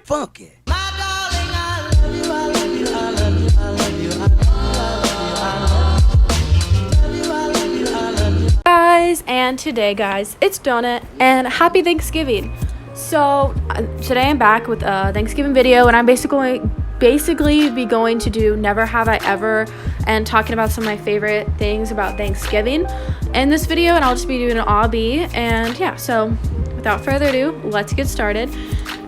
funky. Guys, and today guys, it's Donut and happy Thanksgiving. So today I'm back with a Thanksgiving video, and I'm basically be going to do Never Have I Ever and talking about some of my favorite things about Thanksgiving in this video, and I'll just be doing an Obby. And yeah, so without further ado, let's get started.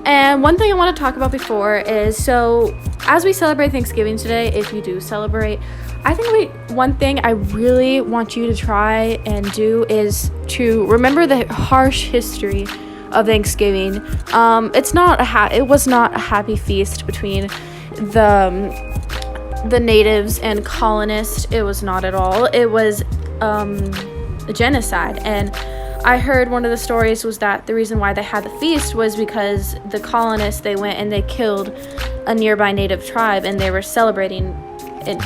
And one thing I want to talk about before is, so as we celebrate Thanksgiving today, if you do celebrate, I think one thing I really want you to try and do is to remember the harsh history of Thanksgiving. It was not a happy feast between the natives and colonists. It was not at all. It was a genocide. And I heard one of the stories was that the reason why they had the feast was because the colonists, they went and they killed a nearby native tribe, and they were celebrating with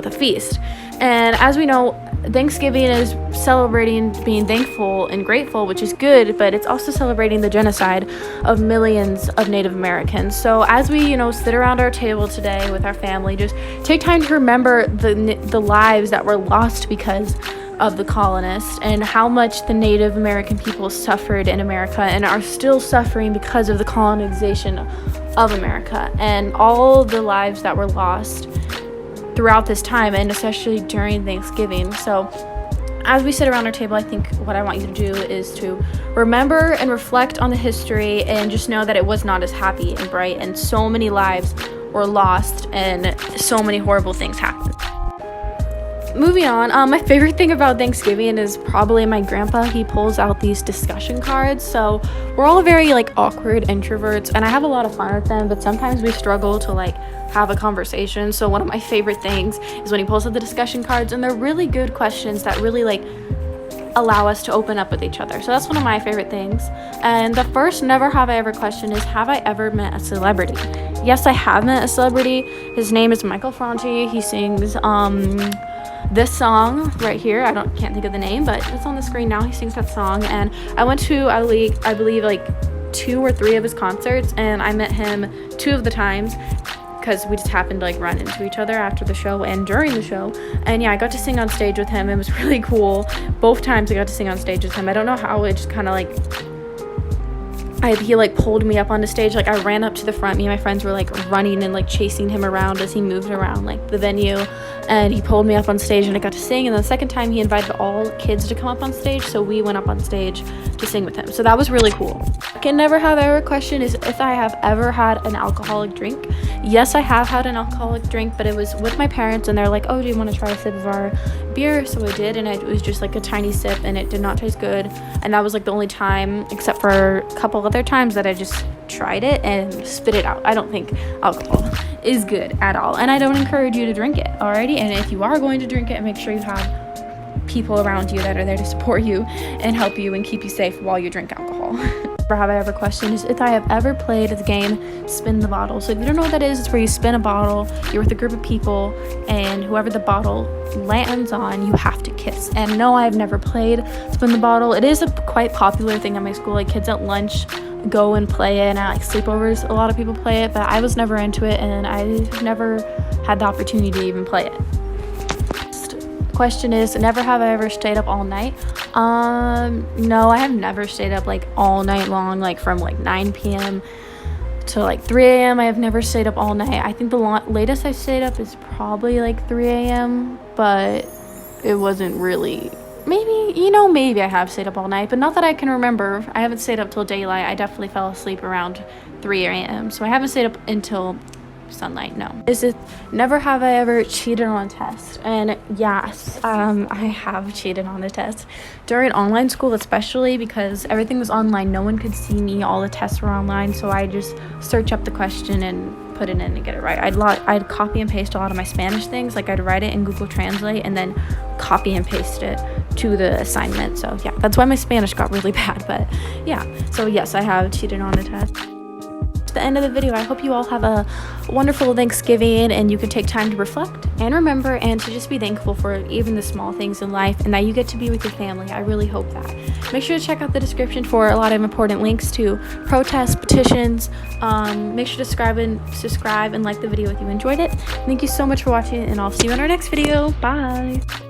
a feast. And as we know, Thanksgiving is celebrating being thankful and grateful, which is good, but it's also celebrating the genocide of millions of Native Americans. So as we, sit around our table today with our family, just take time to remember the lives that were lost because of the colonists, and how much the Native American people suffered in America and are still suffering because of the colonization of America, and all the lives that were lost throughout this time, and especially during Thanksgiving. So as we sit around our table, I think what I want you to do is to remember and reflect on the history, and just know that it was not as happy and bright, and so many lives were lost and so many horrible things happened. Moving on, my favorite thing about Thanksgiving is probably my grandpa. He pulls out these discussion cards. So we're all very awkward introverts, and I have a lot of fun with them, but sometimes we struggle to have a conversation. So one of my favorite things is when he pulls out the discussion cards, and they're really good questions that really allow us to open up with each other. So that's one of my favorite things. And the first Never Have I Ever question is, have I ever met a celebrity? Yes, I have met a celebrity. His name is Michael Franchi. He sings this song right here. Can't think of the name, but it's on the screen now. He sings that song, and I went to I believe 2 or 3 of his concerts, and I met him 2 of the times because we just happened to run into each other after the show and during the show. And yeah, I got to sing on stage with him. It was really cool. Both times I got to sing on stage with him. I don't know how, it just kind of he pulled me up on the stage. I ran up to the front. Me and my friends were running and chasing him around as he moved around the venue, and he pulled me up on stage, and I got to sing. And the second time he invited all kids to come up on stage, so we went up on stage to sing with him. So that was really cool. Second Never Have I Ever question is if I have ever had an alcoholic drink. Yes, I have had an alcoholic drink, but it was with my parents, and they're like, oh, do you want to try a sip of our beer? So I did, and it was just a tiny sip, and it did not taste good. And that was the only time, except for a couple other times, that I just tried it and spit it out. I don't think alcohol is good at all, and I don't encourage you to drink it, alrighty? And if you are going to drink it, make sure you have people around you that are there to support you and help you and keep you safe while you drink alcohol. Never Have I Ever question is if I have ever played the game Spin the Bottle. So if you don't know what that is, it's where you spin a bottle, you're with a group of people, and whoever the bottle lands on, you have to kiss. And no, I've never played Spin the Bottle. It is a quite popular thing at my school. Kids at lunch go and play it, and at sleepovers a lot of people play it, but I was never into it, and I've never had the opportunity to even play it. Question is, never have I ever stayed up all night. No, I have never stayed up all night long, from 9 p.m. to 3 a.m. I have never stayed up all night. I think the latest I stayed up is probably 3 a.m., but it wasn't really. Maybe I have stayed up all night, but not that I can remember. I haven't stayed up till daylight. I definitely fell asleep around 3 a.m. So I haven't stayed up until sunlight, no. Is it never have I ever cheated on a test? And yes, I have cheated on a test. During online school especially, because everything was online, no one could see me. All the tests were online, so I just search up the question and put it in and get it right. I'd copy and paste a lot of my Spanish things. I'd write it in Google Translate and then copy and paste it to the assignment. So yeah, that's why my Spanish got really bad. But yeah, so yes, I have cheated on a test. the end of the video. I hope you all have a wonderful Thanksgiving and you can take time to reflect and remember and to just be thankful for even the small things in life and that you get to be with your family. I really hope that. Make sure to check out the description for a lot of important links to protests, petitions. Make sure to subscribe and like the video if you enjoyed it. Thank you so much for watching, and I'll see you in our next video. Bye.